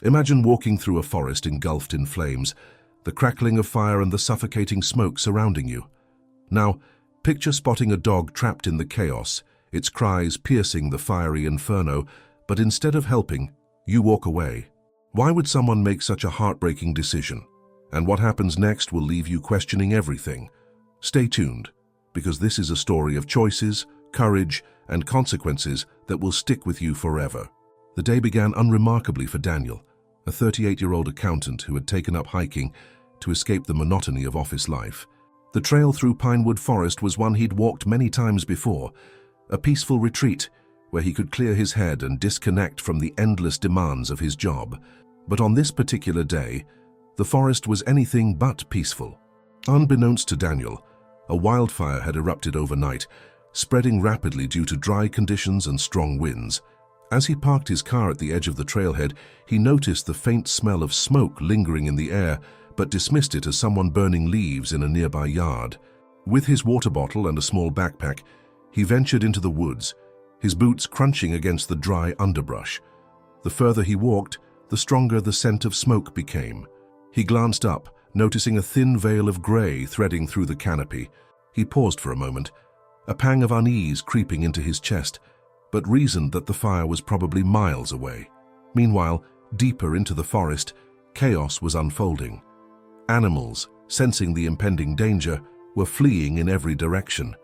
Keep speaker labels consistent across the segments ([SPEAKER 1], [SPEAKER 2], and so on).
[SPEAKER 1] Imagine walking through a forest engulfed in flames, the crackling of fire and the suffocating smoke surrounding you. Now, picture spotting a dog trapped in the chaos, its cries piercing the fiery inferno, but instead of helping, you walk away. Why would someone make such a heartbreaking decision? And what happens next will leave you questioning everything. Stay tuned, because this is a story of choices, courage, and consequences that will stick with you forever. The day began unremarkably for Daniel, a 38-year-old accountant who had taken up hiking to escape the monotony of office life. The trail through Pinewood Forest was one he'd walked many times before, a peaceful retreat where he could clear his head and disconnect from the endless demands of his job. But on this particular day, the forest was anything but peaceful. Unbeknownst to Daniel, a wildfire had erupted overnight, spreading rapidly due to dry conditions and strong winds. As he parked his car at the edge of the trailhead, he noticed the faint smell of smoke lingering in the air, but dismissed it as someone burning leaves in a nearby yard. With his water bottle and a small backpack, he ventured into the woods, his boots crunching against the dry underbrush. The further he walked, the stronger the scent of smoke became. He glanced up, noticing a thin veil of gray threading through the canopy. He paused for a moment, a pang of unease creeping into his chest, but reasoned that the fire was probably miles away. Meanwhile, deeper into the forest, chaos was unfolding. Animals, sensing the impending danger, were fleeing in every direction.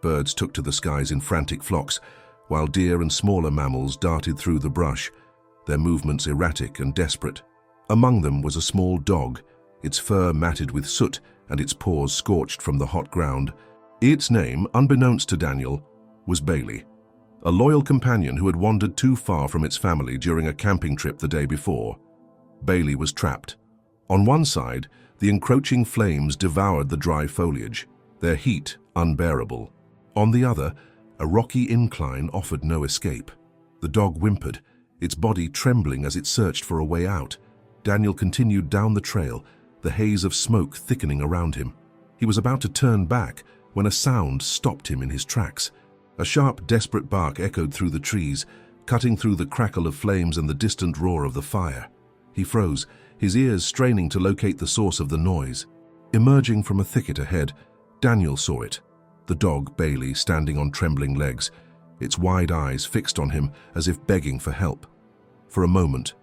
[SPEAKER 1] Birds took to the skies in frantic flocks, while deer and smaller mammals darted through the brush, their movements erratic and desperate. Among them was a small dog, its fur matted with soot and its paws scorched from the hot ground. Its name, unbeknownst to Daniel, was Bailey, a loyal companion who had wandered too far from its family during a camping trip the day before. Bailey was trapped. On one side, the encroaching flames devoured the dry foliage, their heat unbearable. On the other, a rocky incline offered no escape. The dog whimpered, its body trembling as it searched for a way out. Daniel continued down the trail, the haze of smoke thickening around him. He was about to turn back when a sound stopped him in his tracks. A sharp, desperate bark echoed through the trees, cutting through the crackle of flames and the distant roar of the fire. He froze, his ears straining to locate the source of the noise. Emerging from a thicket ahead, Daniel saw it. The dog, Bailey, standing on trembling legs, its wide eyes fixed on him as if begging for help. For a moment,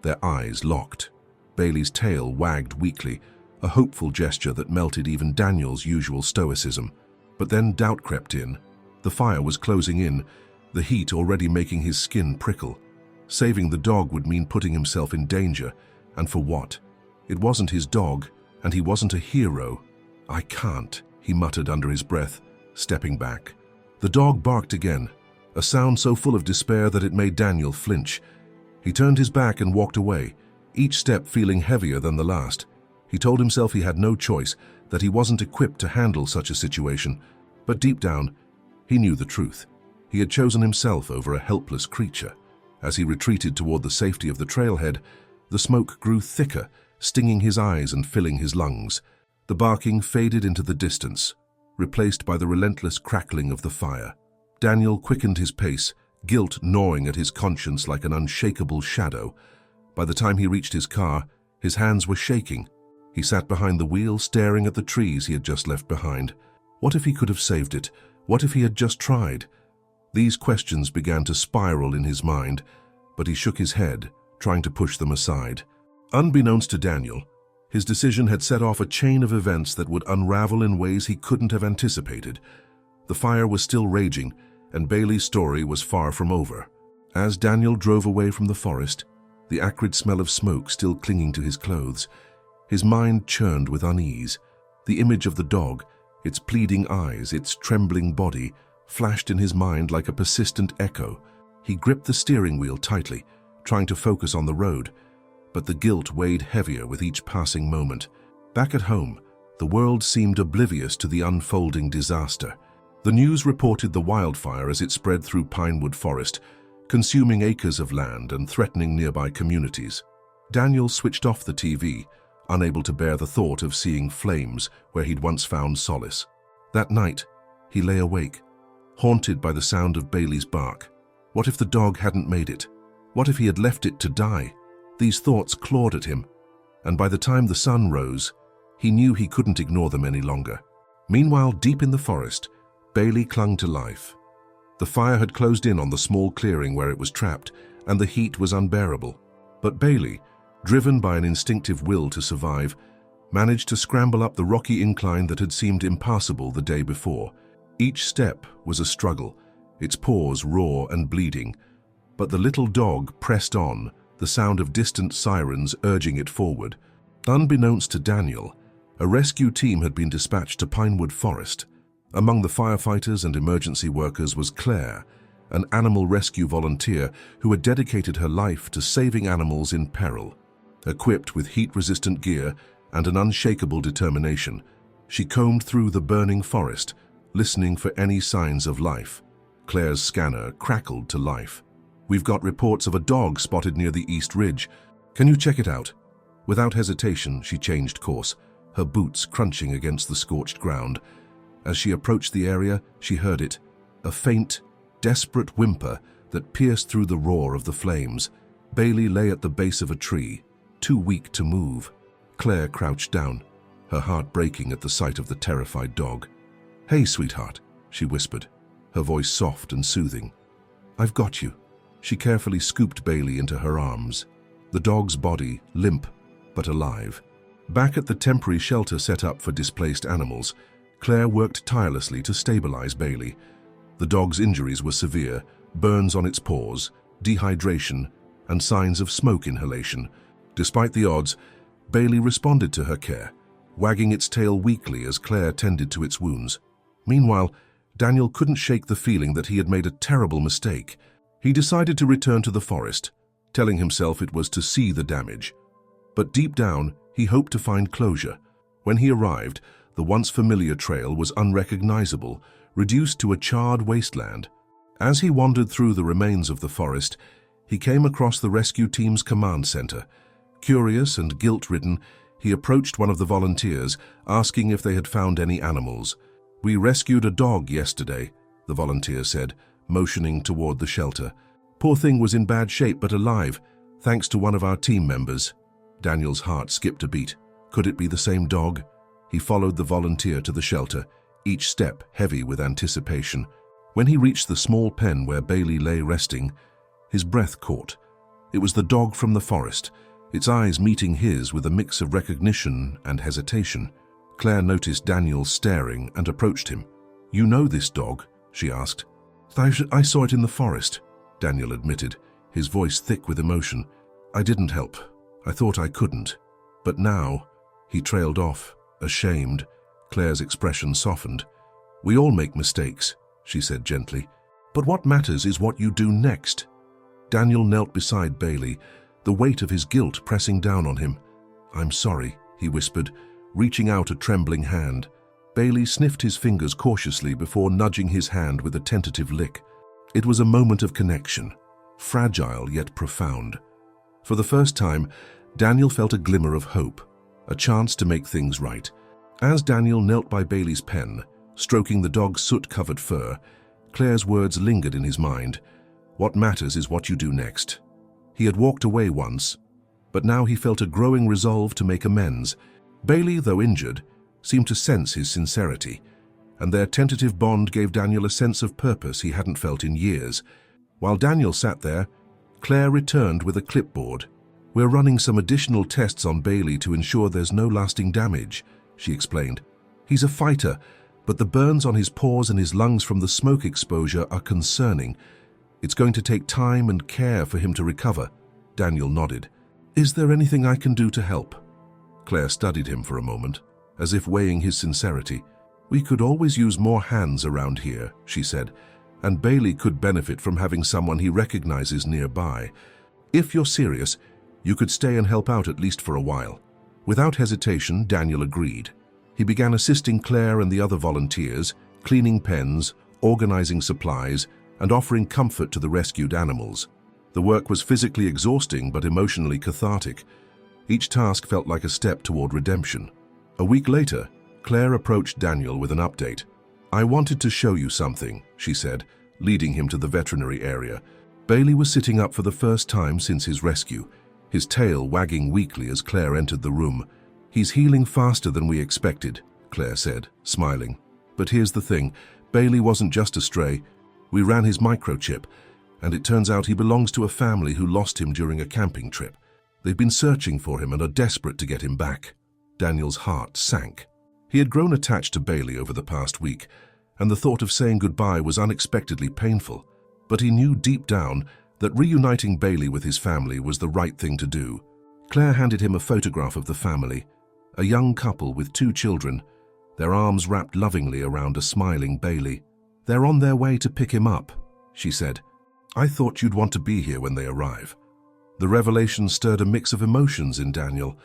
[SPEAKER 1] their eyes locked. Bailey's tail wagged weakly, a hopeful gesture that melted even Daniel's usual stoicism. But then doubt crept in. The fire was closing in, the heat already making his skin prickle. Saving the dog would mean putting himself in danger, and for what? It wasn't his dog, and he wasn't a hero. "I can't," he muttered under his breath, stepping back. The dog barked again, a sound so full of despair that it made Daniel flinch. He turned his back and walked away, each step feeling heavier than the last. He told himself he had no choice, that he wasn't equipped to handle such a situation. But deep down, he knew the truth. He had chosen himself over a helpless creature. As he retreated toward the safety of the trailhead, the smoke grew thicker, stinging his eyes and filling his lungs. The barking faded into the distance, replaced by the relentless crackling of the fire. Daniel quickened his pace, guilt gnawing at his conscience like an unshakable shadow. By the time he reached his car, his hands were shaking. He sat behind the wheel, staring at the trees he had just left behind. What if he could have saved it? What if he had just tried? These questions began to spiral in his mind, but he shook his head, trying to push them aside. Unbeknownst to Daniel, his decision had set off a chain of events that would unravel in ways he couldn't have anticipated. The fire was still raging, and Bailey's story was far from over. As Daniel drove away from the forest, the acrid smell of smoke still clinging to his clothes, his mind churned with unease. The image of the dog, its pleading eyes, its trembling body, flashed in his mind like a persistent echo. He gripped the steering wheel tightly, trying to focus on the road, but the guilt weighed heavier with each passing moment. Back at home, the world seemed oblivious to the unfolding disaster. The news reported the wildfire as it spread through Pinewood Forest, consuming acres of land and threatening nearby communities. Daniel switched off the TV, unable to bear the thought of seeing flames where he'd once found solace. That night, he lay awake, haunted by the sound of Bailey's bark. What if the dog hadn't made it? What if he had left it to die? These thoughts clawed at him, and by the time the sun rose, he knew he couldn't ignore them any longer. Meanwhile, deep in the forest, Bailey clung to life. The fire had closed in on the small clearing where it was trapped, and the heat was unbearable. But Bailey, driven by an instinctive will to survive, managed to scramble up the rocky incline that had seemed impassable the day before. Each step was a struggle, its paws raw and bleeding. But the little dog pressed on, the sound of distant sirens urging it forward. Unbeknownst to Daniel, a rescue team had been dispatched to Pinewood Forest. Among the firefighters and emergency workers was Claire, an animal rescue volunteer who had dedicated her life to saving animals in peril. Equipped with heat-resistant gear and an unshakable determination, she combed through the burning forest, listening for any signs of life. Claire's scanner crackled to life. "We've got reports of a dog spotted near the East Ridge. Can you check it out?" Without hesitation, she changed course, her boots crunching against the scorched ground. As she approached the area, she heard it, a faint, desperate whimper that pierced through the roar of the flames. Bailey lay at the base of a tree, too weak to move. Claire crouched down, her heart breaking at the sight of the terrified dog. "Hey, sweetheart," she whispered, her voice soft and soothing. "I've got you." She carefully scooped Bailey into her arms, the dog's body limp but alive. Back at the temporary shelter set up for displaced animals, Claire worked tirelessly to stabilize Bailey. The dog's injuries were severe, burns on its paws, dehydration, and signs of smoke inhalation. Despite the odds, Bailey responded to her care, wagging its tail weakly as Claire tended to its wounds. Meanwhile, Daniel couldn't shake the feeling that he had made a terrible mistake. He decided to return to the forest, telling himself it was to see the damage. But deep down, he hoped to find closure. When he arrived, the once familiar trail was unrecognizable, reduced to a charred wasteland. As he wandered through the remains of the forest, he came across the rescue team's command center. Curious and guilt-ridden, he approached one of the volunteers, asking if they had found any animals. "We rescued a dog yesterday," the volunteer said, motioning toward the shelter. "Poor thing was in bad shape but alive, thanks to one of our team members." Daniel's heart skipped a beat. Could it be the same dog? He followed the volunteer to the shelter, each step heavy with anticipation. When he reached the small pen where Bailey lay resting, his breath caught. It was the dog from the forest, its eyes meeting his with a mix of recognition and hesitation. Claire noticed Daniel staring and approached him. "You know this dog?" she asked. I saw it in the forest," Daniel admitted, his voice thick with emotion. "I didn't help. I thought I couldn't. But now," he trailed off, ashamed. Claire's expression softened. "We all make mistakes," she said gently. "But what matters is what you do next." Daniel knelt beside Bailey, the weight of his guilt pressing down on him. "I'm sorry," he whispered, reaching out a trembling hand. Bailey sniffed his fingers cautiously before nudging his hand with a tentative lick. It was a moment of connection, fragile yet profound. For the first time, Daniel felt a glimmer of hope, a chance to make things right. As Daniel knelt by Bailey's pen, stroking the dog's soot-covered fur, Claire's words lingered in his mind. "What matters is what you do next." He had walked away once, but now he felt a growing resolve to make amends. Bailey, though injured, seemed to sense his sincerity, and their tentative bond gave Daniel a sense of purpose he hadn't felt in years. While Daniel sat there, Claire returned with a clipboard. "We're running some additional tests on Bailey to ensure there's no lasting damage," she explained. "He's a fighter, but the burns on his paws and his lungs from the smoke exposure are concerning. It's going to take time and care for him to recover." Daniel nodded. "Is there anything I can do to help?" Claire studied him for a moment, as if weighing his sincerity. "We could always use more hands around here," she said, "and Bailey could benefit from having someone he recognizes nearby. If you're serious, you could stay and help out at least for a while." Without hesitation, Daniel agreed. He began assisting Claire and the other volunteers, cleaning pens, organizing supplies, and offering comfort to the rescued animals. The work was physically exhausting but emotionally cathartic. Each task felt like a step toward redemption. A week later, Claire approached Daniel with an update. "I wanted to show you something," she said, leading him to the veterinary area. Bailey was sitting up for the first time since his rescue, his tail wagging weakly as Claire entered the room. "He's healing faster than we expected," Claire said, smiling. "But here's the thing, Bailey wasn't just a stray. We ran his microchip, and it turns out he belongs to a family who lost him during a camping trip. They've been searching for him and are desperate to get him back." Daniel's heart sank. He had grown attached to Bailey over the past week, and the thought of saying goodbye was unexpectedly painful. But he knew deep down that reuniting Bailey with his family was the right thing to do. Claire handed him a photograph of the family, a young couple with 2 children, their arms wrapped lovingly around a smiling Bailey. "They're on their way to pick him up," she said. "I thought you'd want to be here when they arrive." The revelation stirred a mix of emotions in Daniel.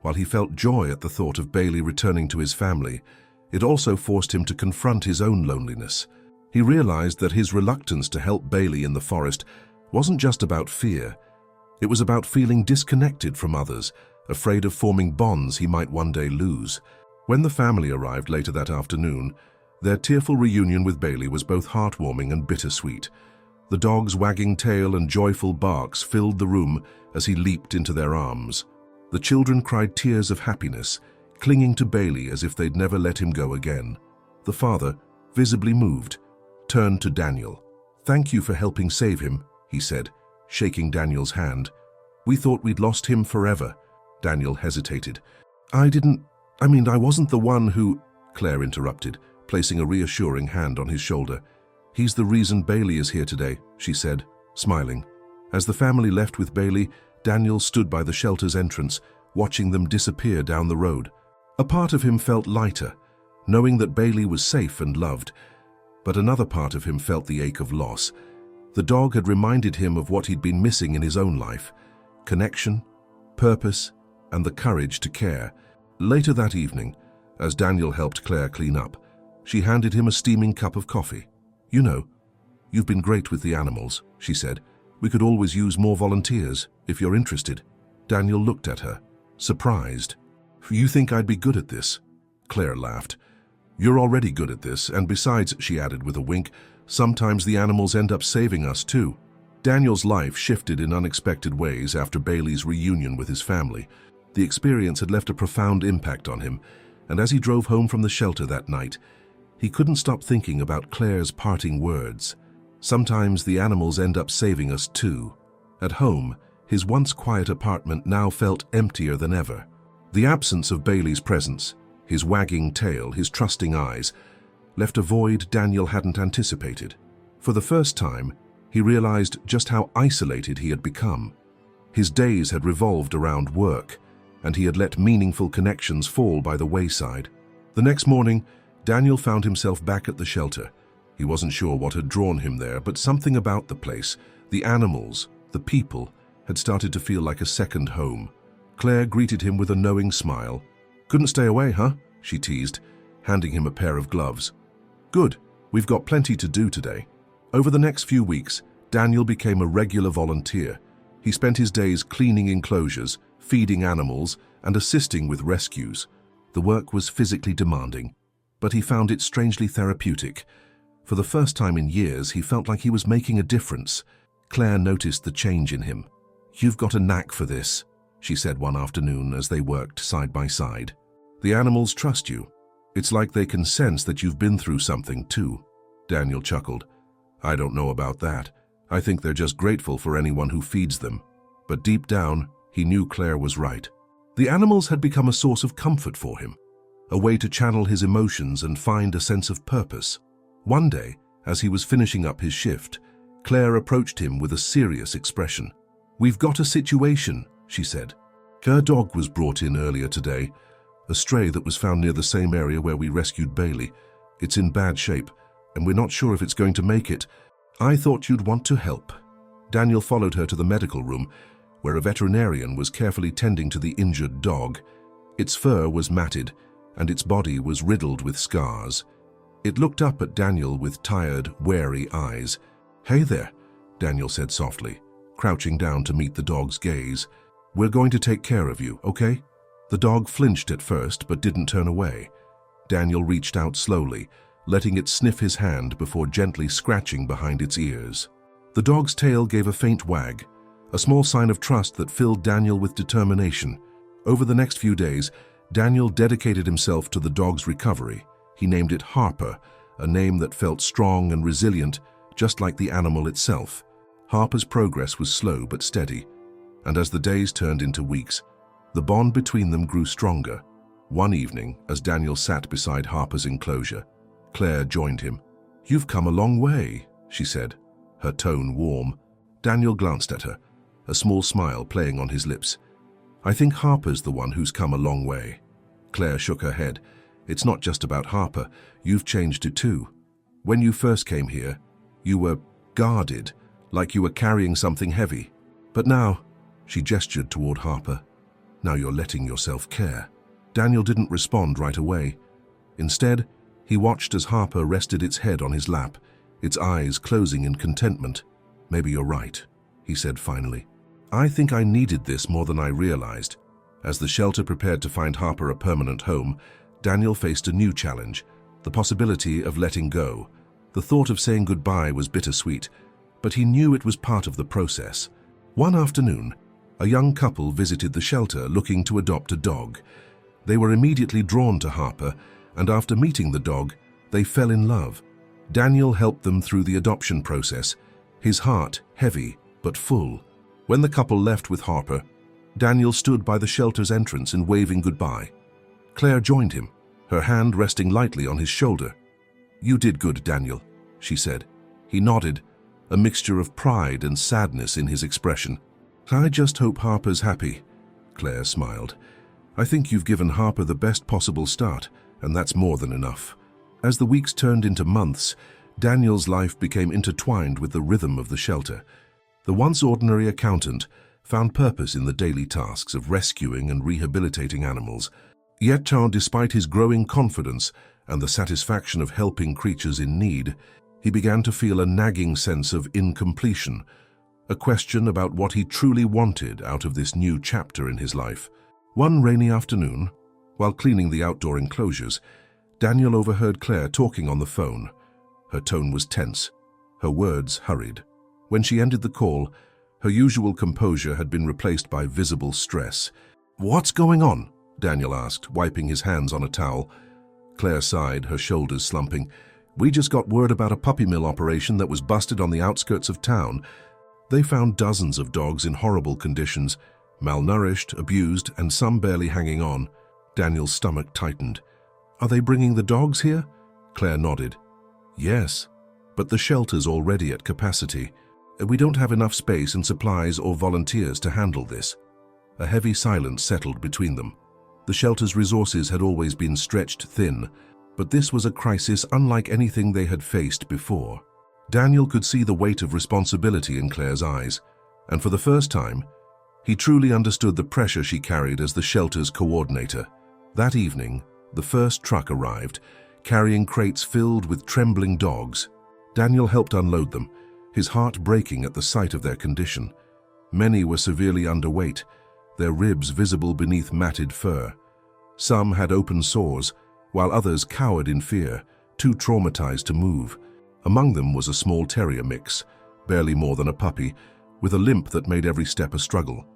[SPEAKER 1] While he felt joy at the thought of Bailey returning to his family, it also forced him to confront his own loneliness. He realized that his reluctance to help Bailey in the forest wasn't just about fear. It was about feeling disconnected from others, afraid of forming bonds he might one day lose. When the family arrived later that afternoon, their tearful reunion with Bailey was both heartwarming and bittersweet. The dog's wagging tail and joyful barks filled the room as he leaped into their arms. The children cried tears of happiness, clinging to Bailey as if they'd never let him go again. The father, visibly moved, turned to Daniel. "Thank you for helping save him," he said, shaking Daniel's hand. "We thought we'd lost him forever." Daniel hesitated. I wasn't the one who," Claire interrupted, placing a reassuring hand on his shoulder. "He's the reason Bailey is here today," she said, smiling. As the family left with Bailey, Daniel stood by the shelter's entrance, watching them disappear down the road. A part of him felt lighter, knowing that Bailey was safe and loved, but another part of him felt the ache of loss. The dog had reminded him of what he'd been missing in his own life: connection, purpose, and the courage to care. Later that evening, as Daniel helped Claire clean up, she handed him a steaming cup of coffee. "You know, you've been great with the animals," she said. "We could always use more volunteers, if you're interested." Daniel looked at her, surprised. "You think I'd be good at this?" Claire laughed. "You're already good at this, and besides," she added with a wink, "sometimes the animals end up saving us too." Daniel's life shifted in unexpected ways after Bailey's reunion with his family. The experience had left a profound impact on him, and as he drove home from the shelter that night, he couldn't stop thinking about Claire's parting words. Sometimes the animals end up saving us too. At home, his once quiet apartment now felt emptier than ever. The absence of Bailey's presence, his wagging tail, his trusting eyes, left a void Daniel hadn't anticipated. For the first time, he realized just how isolated he had become. His days had revolved around work, and he had let meaningful connections fall by the wayside. The next morning, Daniel found himself back at the shelter. He wasn't sure what had drawn him there, but something about the place, the animals, the people, had started to feel like a second home. Claire greeted him with a knowing smile. "Couldn't stay away, huh?" she teased, handing him a pair of gloves. "Good, we've got plenty to do today." Over the next few weeks, Daniel became a regular volunteer. He spent his days cleaning enclosures, feeding animals, and assisting with rescues. The work was physically demanding, but he found it strangely therapeutic. For the first time in years, he felt like he was making a difference. Claire noticed the change in him. "You've got a knack for this," she said one afternoon as they worked side by side. "The animals trust you. It's like they can sense that you've been through something too." Daniel chuckled. "I don't know about that. I think they're just grateful for anyone who feeds them." But deep down, he knew Claire was right. The animals had become a source of comfort for him, a way to channel his emotions and find a sense of purpose. One day, as he was finishing up his shift, Claire approached him with a serious expression. "We've got a situation," she said. "Her dog was brought in earlier today, a stray that was found near the same area where we rescued Bailey. It's in bad shape, and we're not sure if it's going to make it. I thought you'd want to help." Daniel followed her to the medical room, where a veterinarian was carefully tending to the injured dog. Its fur was matted, and its body was riddled with scars. It looked up at Daniel with tired, wary eyes. "Hey there," Daniel said softly, crouching down to meet the dog's gaze. "We're going to take care of you, okay?" The dog flinched at first, but didn't turn away. Daniel reached out slowly, letting it sniff his hand before gently scratching behind its ears. The dog's tail gave a faint wag, a small sign of trust that filled Daniel with determination. Over the next few days, Daniel dedicated himself to the dog's recovery. He named it Harper, a name that felt strong and resilient, just like the animal itself. Harper's progress was slow but steady, and as the days turned into weeks, the bond between them grew stronger. One evening, as Daniel sat beside Harper's enclosure, Claire joined him. "You've come a long way," she said, her tone warm. Daniel glanced at her, a small smile playing on his lips. "I think Harper's the one who's come a long way." Claire shook her head. "It's not just about Harper. You've changed it too. When you first came here, you were guarded, like you were carrying something heavy. But now," she gestured toward Harper, "now you're letting yourself care." Daniel didn't respond right away. Instead, he watched as Harper rested its head on his lap, its eyes closing in contentment. "Maybe you're right," he said finally. "I think I needed this more than I realized." As the shelter prepared to find Harper a permanent home, Daniel faced a new challenge, the possibility of letting go. The thought of saying goodbye was bittersweet, but he knew it was part of the process. One afternoon, a young couple visited the shelter looking to adopt a dog. They were immediately drawn to Harper, and after meeting the dog, they fell in love. Daniel helped them through the adoption process, his heart heavy but full. When the couple left with Harper, Daniel stood by the shelter's entrance and waving goodbye. Claire joined him, her hand resting lightly on his shoulder. "You did good, Daniel," she said. He nodded, a mixture of pride and sadness in his expression. "I just hope Harper's happy," Claire smiled. "I think you've given Harper the best possible start, and that's more than enough." As the weeks turned into months, Daniel's life became intertwined with the rhythm of the shelter. The once ordinary accountant found purpose in the daily tasks of rescuing and rehabilitating animals. Yet, despite his growing confidence and the satisfaction of helping creatures in need, he began to feel a nagging sense of incompletion, a question about what he truly wanted out of this new chapter in his life. One rainy afternoon, while cleaning the outdoor enclosures, Daniel overheard Claire talking on the phone. Her tone was tense, her words hurried. When she ended the call, her usual composure had been replaced by visible stress. "What's going on?" Daniel asked, wiping his hands on a towel. Claire sighed, her shoulders slumping. "We just got word about a puppy mill operation that was busted on the outskirts of town. They found dozens of dogs in horrible conditions, malnourished, abused, and some barely hanging on." Daniel's stomach tightened. "Are they bringing the dogs here?" Claire nodded. "Yes, but the shelter's already at capacity. We don't have enough space and supplies or volunteers to handle this." A heavy silence settled between them. The shelter's resources had always been stretched thin, but this was a crisis unlike anything they had faced before. Daniel could see the weight of responsibility in Claire's eyes, and for the first time, he truly understood the pressure she carried as the shelter's coordinator. That evening, the first truck arrived, carrying crates filled with trembling dogs. Daniel helped unload them, his heart breaking at the sight of their condition. Many were severely underweight, their ribs visible beneath matted fur. Some had open sores, while others cowered in fear, too traumatized to move. Among them was a small terrier mix, barely more than a puppy, with a limp that made every step a struggle.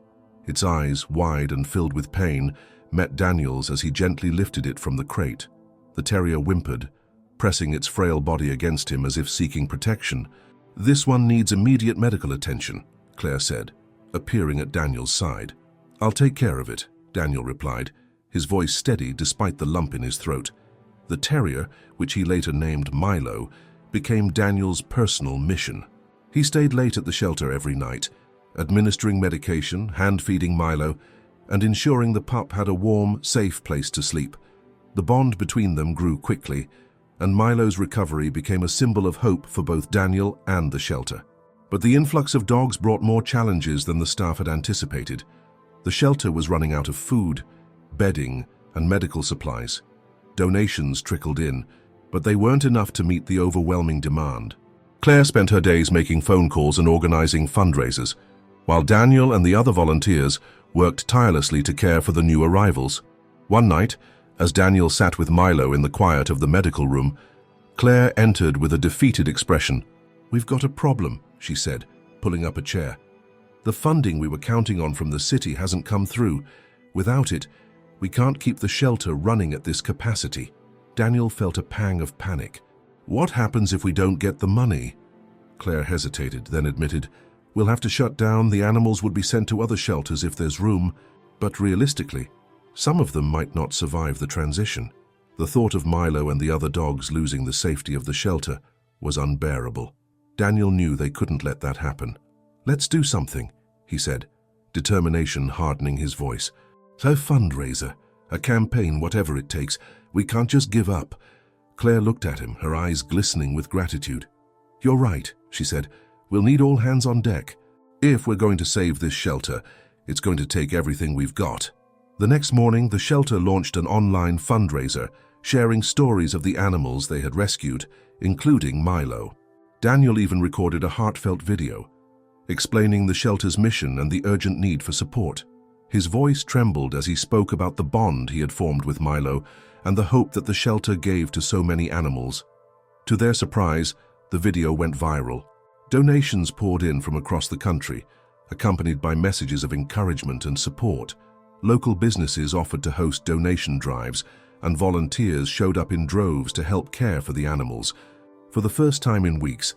[SPEAKER 1] Its eyes, wide and filled with pain, met Daniel's as he gently lifted it from the crate. The terrier whimpered, pressing its frail body against him as if seeking protection. "This one needs immediate medical attention," Claire said, appearing at Daniel's side. "I'll take care of it," Daniel replied, his voice steady despite the lump in his throat. The terrier, which he later named Milo, became Daniel's personal mission. He stayed late at the shelter every night, administering medication, hand-feeding Milo, and ensuring the pup had a warm, safe place to sleep. The bond between them grew quickly, and Milo's recovery became a symbol of hope for both Daniel and the shelter. But the influx of dogs brought more challenges than the staff had anticipated. The shelter was running out of food, bedding, and medical supplies. Donations trickled in, but they weren't enough to meet the overwhelming demand. Claire spent her days making phone calls and organizing fundraisers, while Daniel and the other volunteers worked tirelessly to care for the new arrivals. One night, as Daniel sat with Milo in the quiet of the medical room, Claire entered with a defeated expression. "We've got a problem," she said, pulling up a chair. The funding we were counting on from the city hasn't come through. Without it, we can't keep the shelter running at this capacity." Daniel felt a pang of panic. "What happens if we don't get the money?" Claire hesitated, then admitted, "We'll have to shut down. The animals would be sent to other shelters if there's room. But realistically, some of them might not survive the transition." The thought of Milo and the other dogs losing the safety of the shelter was unbearable. Daniel knew they couldn't let that happen. "Let's do something," he said, determination hardening his voice. "A fundraiser, a campaign, whatever it takes. We can't just give up." Claire looked at him, her eyes glistening with gratitude. "You're right," she said. "We'll need all hands on deck. If we're going to save this shelter, it's going to take everything we've got." The next morning, the shelter launched an online fundraiser, sharing stories of the animals they had rescued, including Milo. Daniel even recorded a heartfelt video, explaining the shelter's mission and the urgent need for support. His voice trembled as he spoke about the bond he had formed with Milo and the hope that the shelter gave to so many animals. To their surprise, the video went viral. Donations poured in from across the country, accompanied by messages of encouragement and support. Local businesses offered to host donation drives, and volunteers showed up in droves to help care for the animals. For the first time in weeks,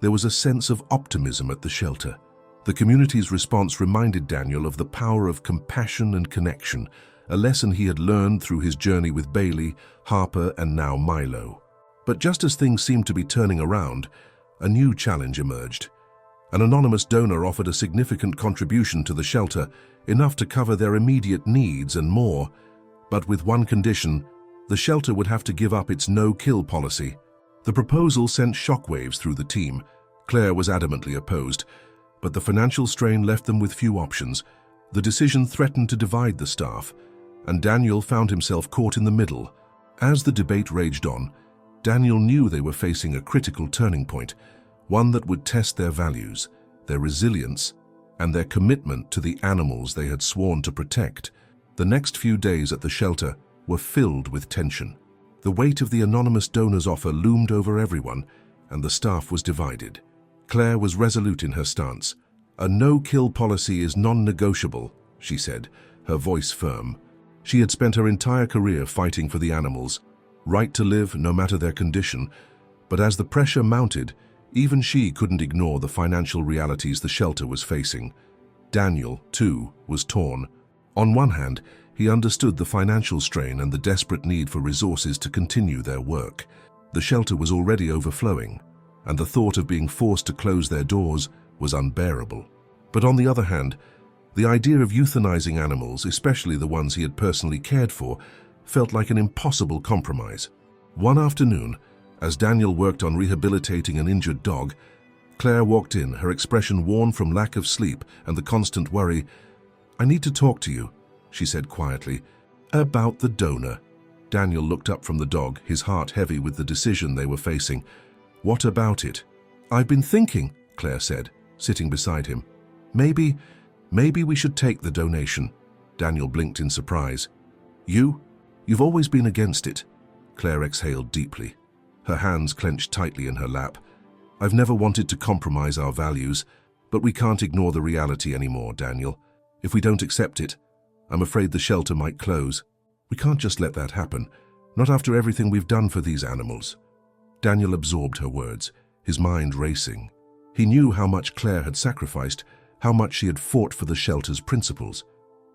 [SPEAKER 1] there was a sense of optimism at the shelter. The community's response reminded Daniel of the power of compassion and connection, a lesson he had learned through his journey with Bailey, Harper, and now Milo. But just as things seemed to be turning around, a new challenge emerged. An anonymous donor offered a significant contribution to the shelter, enough to cover their immediate needs and more. But with one condition: the shelter would have to give up its no-kill policy. The proposal sent shockwaves through the team. Claire was adamantly opposed, but the financial strain left them with few options. The decision threatened to divide the staff, and Daniel found himself caught in the middle. As the debate raged on, Daniel knew they were facing a critical turning point, one that would test their values, their resilience, and their commitment to the animals they had sworn to protect. The next few days at the shelter were filled with tension. The weight of the anonymous donor's offer loomed over everyone, and the staff was divided. Claire was resolute in her stance. "A no-kill policy is non-negotiable," she said, her voice firm. She had spent her entire career fighting for the animals, right to live no matter their condition, but as the pressure mounted, even she couldn't ignore the financial realities the shelter was facing. Daniel, too, was torn. On one hand, he understood the financial strain and the desperate need for resources to continue their work. The shelter was already overflowing, and the thought of being forced to close their doors was unbearable. But on the other hand, the idea of euthanizing animals, especially the ones he had personally cared for, felt like an impossible compromise. One afternoon, as Daniel worked on rehabilitating an injured dog, Claire walked in, her expression worn from lack of sleep and the constant worry. "I need to talk to you," she said quietly. "About the donor." Daniel looked up from the dog, his heart heavy with the decision they were facing. "What about it?" "I've been thinking," Claire said, sitting beside him. Maybe we should take the donation." Daniel blinked in surprise. You've always been against it." Claire exhaled deeply. Her hands clenched tightly in her lap. "I've never wanted to compromise our values, but we can't ignore the reality anymore, Daniel. If we don't accept it, I'm afraid the shelter might close. We can't just let that happen, not after everything we've done for these animals." Daniel absorbed her words, his mind racing. He knew how much Claire had sacrificed, how much she had fought for the shelter's principles.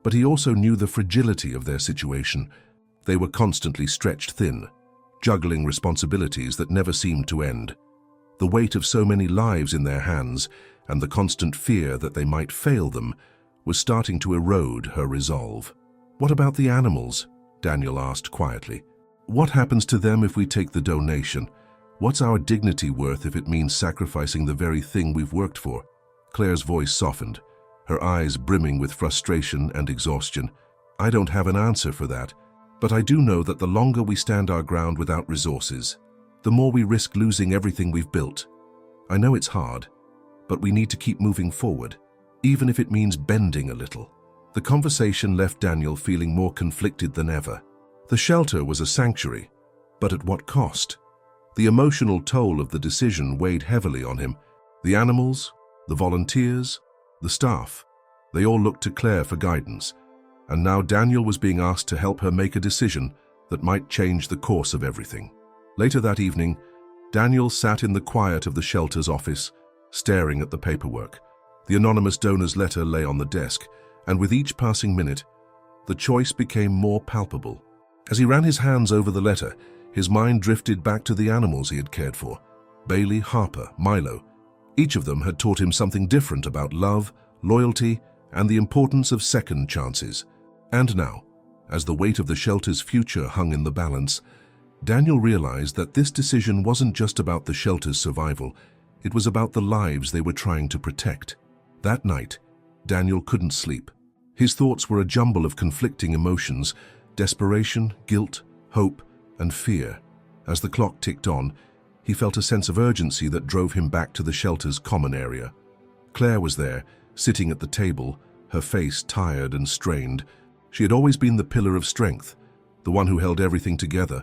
[SPEAKER 1] But he also knew the fragility of their situation. They were constantly stretched thin, juggling responsibilities that never seemed to end. The weight of so many lives in their hands and the constant fear that they might fail them was starting to erode her resolve. "What about the animals?" Daniel asked quietly. "What happens to them if we take the donation? What's our dignity worth if it means sacrificing the very thing we've worked for?" Claire's voice softened, her eyes brimming with frustration and exhaustion. "I don't have an answer for that, but I do know that the longer we stand our ground without resources, the more we risk losing everything we've built. I know it's hard, but we need to keep moving forward, even if it means bending a little." The conversation left Daniel feeling more conflicted than ever. The shelter was a sanctuary, but at what cost? The emotional toll of the decision weighed heavily on him. The animals, the volunteers, The staff, they all looked to Claire for guidance, and now Daniel was being asked to help her make a decision that might change the course of everything. Later that evening, Daniel sat in the quiet of the shelter's office, staring at the paperwork. The anonymous donor's letter lay on the desk, and with each passing minute, the choice became more palpable. As he ran his hands over the letter, his mind drifted back to the animals he had cared for. Bailey, Harper, Milo. Each of them had taught him something different about love, loyalty, and the importance of second chances. And now, as the weight of the shelter's future hung in the balance, Daniel realized that this decision wasn't just about the shelter's survival, it was about the lives they were trying to protect. That night, Daniel couldn't sleep. His thoughts were a jumble of conflicting emotions: desperation, guilt, hope, and fear. As the clock ticked on, he felt a sense of urgency that drove him back to the shelter's common area. Claire was there, sitting at the table, her face tired and strained. She had always been the pillar of strength, the one who held everything together,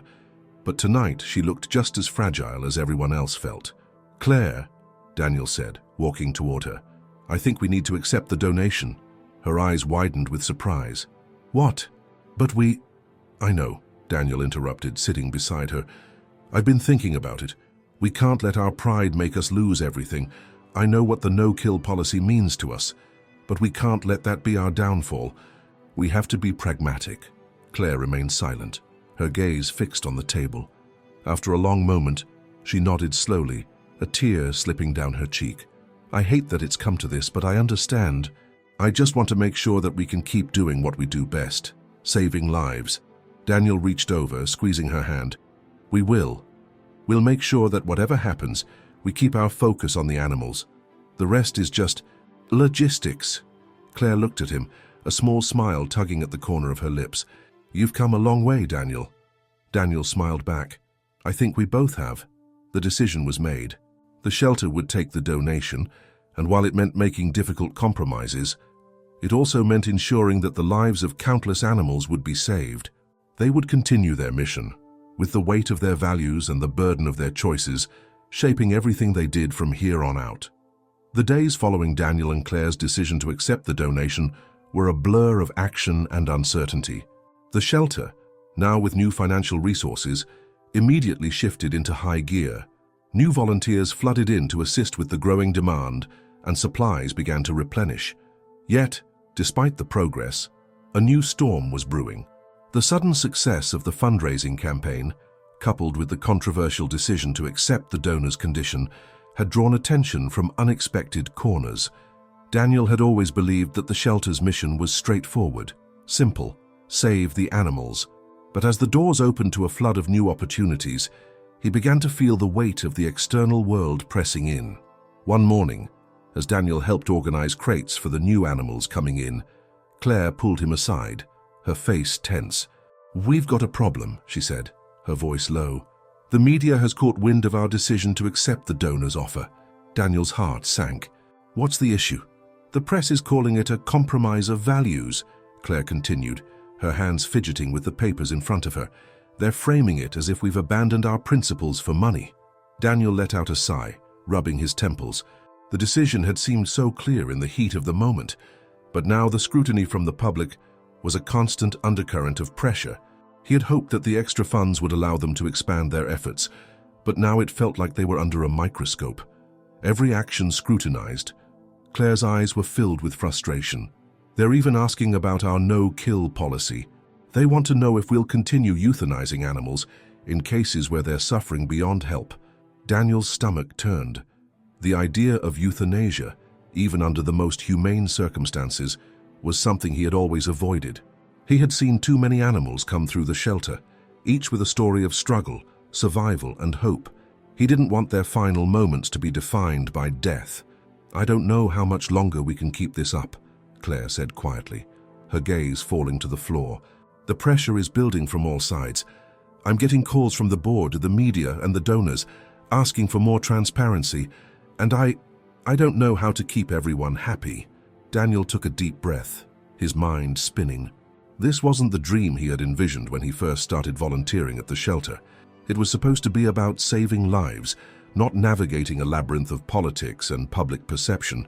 [SPEAKER 1] but tonight she looked just as fragile as everyone else felt. "Claire," Daniel said, walking toward her, "I think we need to accept the donation." Her eyes widened with surprise. "What? But we—" "I know," Daniel interrupted, sitting beside her. "I've been thinking about it. We can't let our pride make us lose everything. I know what the no-kill policy means to us, but we can't let that be our downfall. We have to be pragmatic." Claire remained silent, her gaze fixed on the table. After a long moment, she nodded slowly, a tear slipping down her cheek. "I hate that it's come to this, but I understand. I just want to make sure that we can keep doing what we do best, saving lives." Daniel reached over, squeezing her hand. "We will. We'll make sure that whatever happens, we keep our focus on the animals. The rest is just logistics." Claire looked at him, a small smile tugging at the corner of her lips. "You've come a long way, Daniel." Daniel smiled back. "I think we both have." The decision was made. The shelter would take the donation, and while it meant making difficult compromises, it also meant ensuring that the lives of countless animals would be saved. They would continue their mission, with the weight of their values and the burden of their choices shaping everything they did from here on out. The days following Daniel and Claire's decision to accept the donation were a blur of action and uncertainty. The shelter, now with new financial resources, immediately shifted into high gear. New volunteers flooded in to assist with the growing demand, and supplies began to replenish. Yet, despite the progress, a new storm was brewing. The sudden success of the fundraising campaign, coupled with the controversial decision to accept the donor's condition, had drawn attention from unexpected corners. Daniel had always believed that the shelter's mission was straightforward, simple: save the animals. But as the doors opened to a flood of new opportunities, he began to feel the weight of the external world pressing in. One morning, as Daniel helped organize crates for the new animals coming in, Claire pulled him aside, her face tense. "We've got a problem," she said, her voice low. "The media has caught wind of our decision to accept the donor's offer." Daniel's heart sank. "What's the issue?" "The press is calling it a compromise of values," Claire continued, her hands fidgeting with the papers in front of her. "They're framing it as if we've abandoned our principles for money." Daniel let out a sigh, rubbing his temples. The decision had seemed so clear in the heat of the moment, but now the scrutiny from the public was a constant undercurrent of pressure. He had hoped that the extra funds would allow them to expand their efforts, but now it felt like they were under a microscope. Every action scrutinized. Claire's eyes were filled with frustration. "They're even asking about our no-kill policy. They want to know if we'll continue euthanizing animals in cases where they're suffering beyond help." Daniel's stomach turned. The idea of euthanasia, even under the most humane circumstances, was something he had always avoided. He had seen too many animals come through the shelter, each with a story of struggle, survival, and hope. He didn't want their final moments to be defined by death. "I don't know how much longer we can keep this up," Claire said quietly, her gaze falling to the floor. "The pressure is building from all sides. I'm getting calls from the board, the media, and the donors, asking for more transparency, and I don't know how to keep everyone happy." Daniel took a deep breath, his mind spinning. This wasn't the dream he had envisioned when he first started volunteering at the shelter. It was supposed to be about saving lives, not navigating a labyrinth of politics and public perception.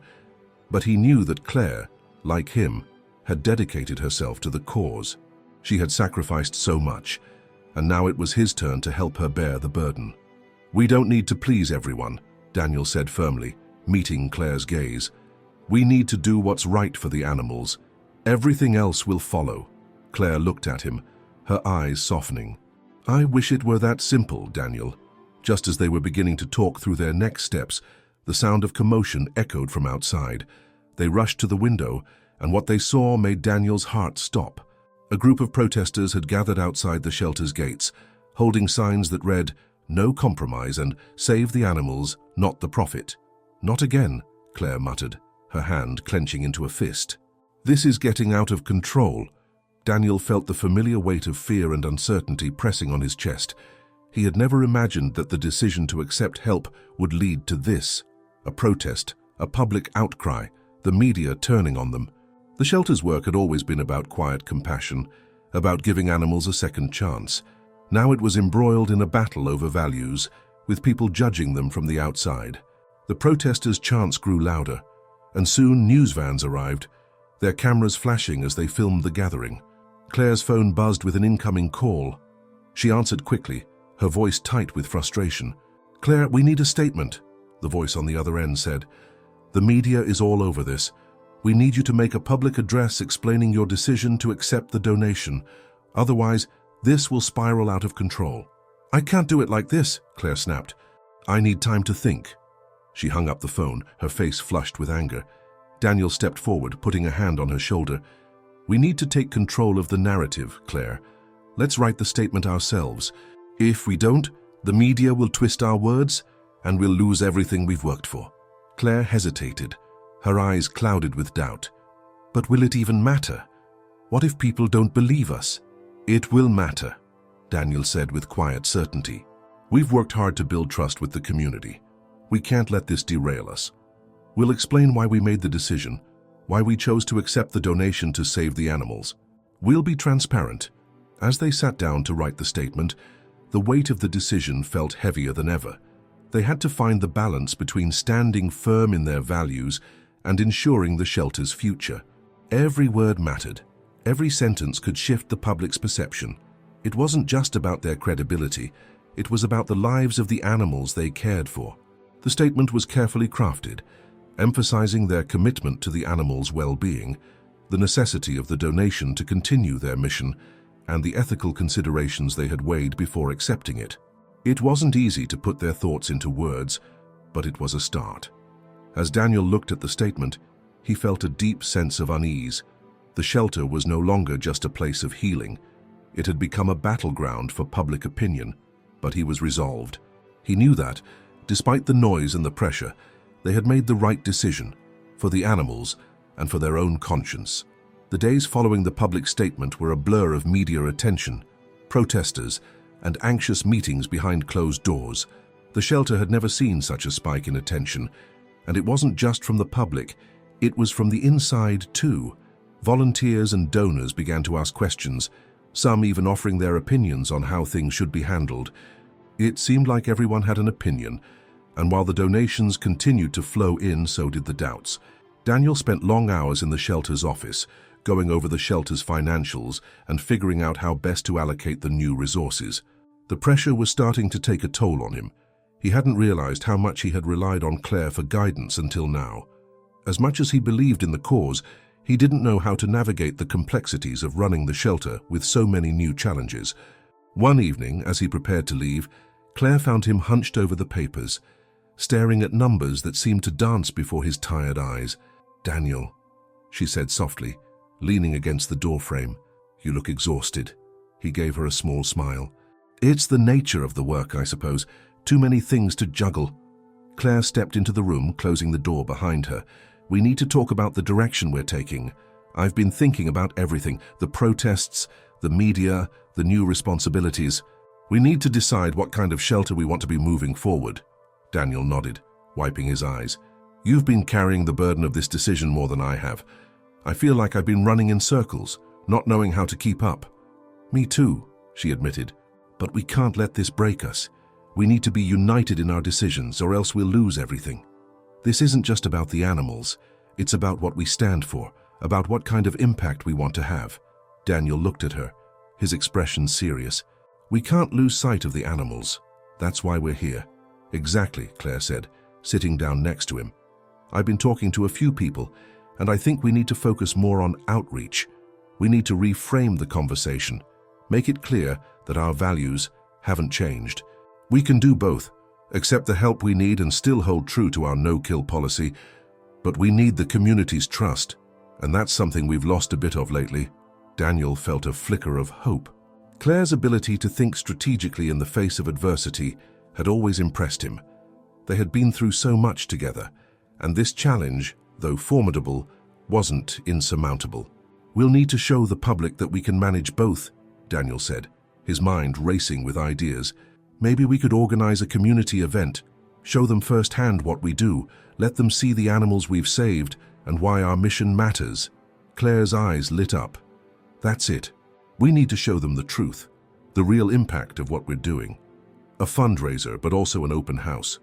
[SPEAKER 1] But he knew that Claire, like him, had dedicated herself to the cause. She had sacrificed so much, and now it was his turn to help her bear the burden. "We don't need to please everyone," Daniel said firmly, meeting Claire's gaze. "We need to do what's right for the animals. Everything else will follow." Claire looked at him, her eyes softening. "I wish it were that simple, Daniel." Just as they were beginning to talk through their next steps, the sound of commotion echoed from outside. They rushed to the window, and what they saw made Daniel's heart stop. A group of protesters had gathered outside the shelter's gates, holding signs that read, "No compromise" and "Save the animals, not the profit." "Not again," Claire muttered, her hand clenching into a fist. "This is getting out of control." Daniel felt the familiar weight of fear and uncertainty pressing on his chest. He had never imagined that the decision to accept help would lead to this. A protest, a public outcry, the media turning on them. The shelter's work had always been about quiet compassion, about giving animals a second chance. Now it was embroiled in a battle over values, with people judging them from the outside. The protesters' chants grew louder, and soon news vans arrived, their cameras flashing as they filmed the gathering. Claire's phone buzzed with an incoming call. She answered quickly, her voice tight with frustration. "Claire, we need a statement," the voice on the other end said. "The media is all over this. We need you to make a public address explaining your decision to accept the donation. Otherwise, this will spiral out of control." "I can't do it like this," Claire snapped. "I need time to think." She hung up the phone, her face flushed with anger. Daniel stepped forward, putting a hand on her shoulder. "We need to take control of the narrative, Claire. Let's write the statement ourselves. If we don't, the media will twist our words, and we'll lose everything we've worked for." Claire hesitated, her eyes clouded with doubt. "But will it even matter? What if people don't believe us?" "It will matter," Daniel said with quiet certainty. "We've worked hard to build trust with the community. We can't let this derail us. We'll explain why we made the decision, why we chose to accept the donation to save the animals. We'll be transparent." As they sat down to write the statement, the weight of the decision felt heavier than ever. They had to find the balance between standing firm in their values and ensuring the shelter's future. Every word mattered. Every sentence could shift the public's perception. It wasn't just about their credibility. It was about the lives of the animals they cared for. The statement was carefully crafted, emphasizing their commitment to the animals' well-being, the necessity of the donation to continue their mission, and the ethical considerations they had weighed before accepting it. It wasn't easy to put their thoughts into words, but it was a start. As Daniel looked at the statement, he felt a deep sense of unease. The shelter was no longer just a place of healing. It had become a battleground for public opinion, but he was resolved. He knew that, despite the noise and the pressure, they had made the right decision, for the animals and for their own conscience. The days following the public statement were a blur of media attention, protesters, and anxious meetings behind closed doors. The shelter had never seen such a spike in attention, and it wasn't just from the public, it was from the inside too. Volunteers and donors began to ask questions, some even offering their opinions on how things should be handled. It seemed like everyone had an opinion, and while the donations continued to flow in, so did the doubts. Daniel spent long hours in the shelter's office, going over the shelter's financials and figuring out how best to allocate the new resources. The pressure was starting to take a toll on him. He hadn't realized how much he had relied on Claire for guidance until now. As much as he believed in the cause, he didn't know how to navigate the complexities of running the shelter with so many new challenges. One evening, as he prepared to leave, Claire found him hunched over the papers, staring at numbers that seemed to dance before his tired eyes. "Daniel," she said softly, leaning against the doorframe. "You look exhausted." He gave her a small smile. "It's the nature of the work, I suppose. Too many things to juggle." Claire stepped into the room, closing the door behind her. "We need to talk about the direction we're taking. I've been thinking about everything, the protests, the media, the new responsibilities. We need to decide what kind of shelter we want to be moving forward." Daniel nodded, wiping his eyes. "You've been carrying the burden of this decision more than I have. I feel like I've been running in circles, not knowing how to keep up." "Me too," she admitted. "But we can't let this break us. We need to be united in our decisions, or else we'll lose everything. This isn't just about the animals. It's about what we stand for, about what kind of impact we want to have. Daniel looked at her, his expression serious. We can't lose sight of the animals. That's why we're here. Exactly, Claire said, sitting down next to him. I've been talking to a few people, and I think we need to focus more on outreach. We need to reframe the conversation, make it clear that our values haven't changed. We can do both, accept the help we need and still hold true to our no-kill policy, but we need the community's trust, and that's something we've lost a bit of lately. Daniel felt a flicker of hope. Claire's ability to think strategically in the face of adversity had always impressed him. They had been through so much together, and this challenge, though formidable, wasn't insurmountable. We'll need to show the public that we can manage both, Daniel said, his mind racing with ideas. Maybe we could organize a community event, show them firsthand what we do, let them see the animals we've saved and why our mission matters. Claire's eyes lit up. That's it. We need to show them the truth, the real impact of what we're doing. A fundraiser, but also an open house.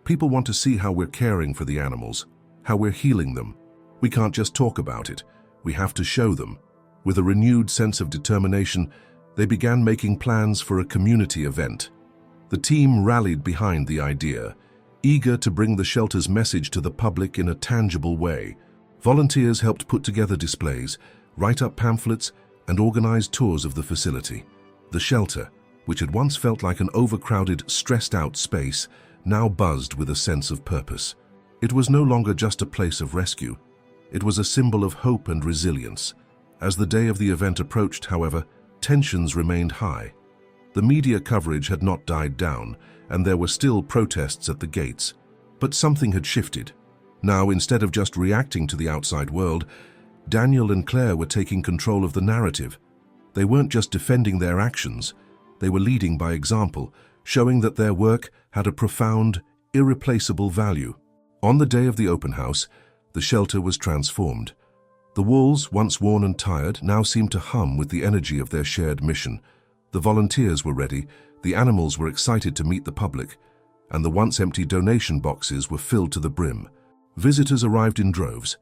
[SPEAKER 1] People want to see how we're caring for the animals, how we're healing them. We can't just talk about it. We have to show them. With a renewed sense of determination, they began making plans for a community event. The team rallied behind the idea, eager to bring the shelter's message to the public in a tangible way. Volunteers helped put together displays, write up pamphlets, and organize tours of the facility. The shelter, which had once felt like an overcrowded, stressed-out space, now buzzed with a sense of purpose. It was no longer just a place of rescue. It was a symbol of hope and resilience. As the day of the event approached, however, tensions remained high. The media coverage had not died down, and there were still protests at the gates. But something had shifted. Now, instead of just reacting to the outside world, Daniel and Claire were taking control of the narrative. They weren't just defending their actions. They were leading by example, showing that their work had a profound, irreplaceable value. On the day of the open house, the shelter was transformed. The walls, once worn and tired, now seemed to hum with the energy of their shared mission. The volunteers were ready, the animals were excited to meet the public, and the once empty donation boxes were filled to the brim. Visitors arrived in droves,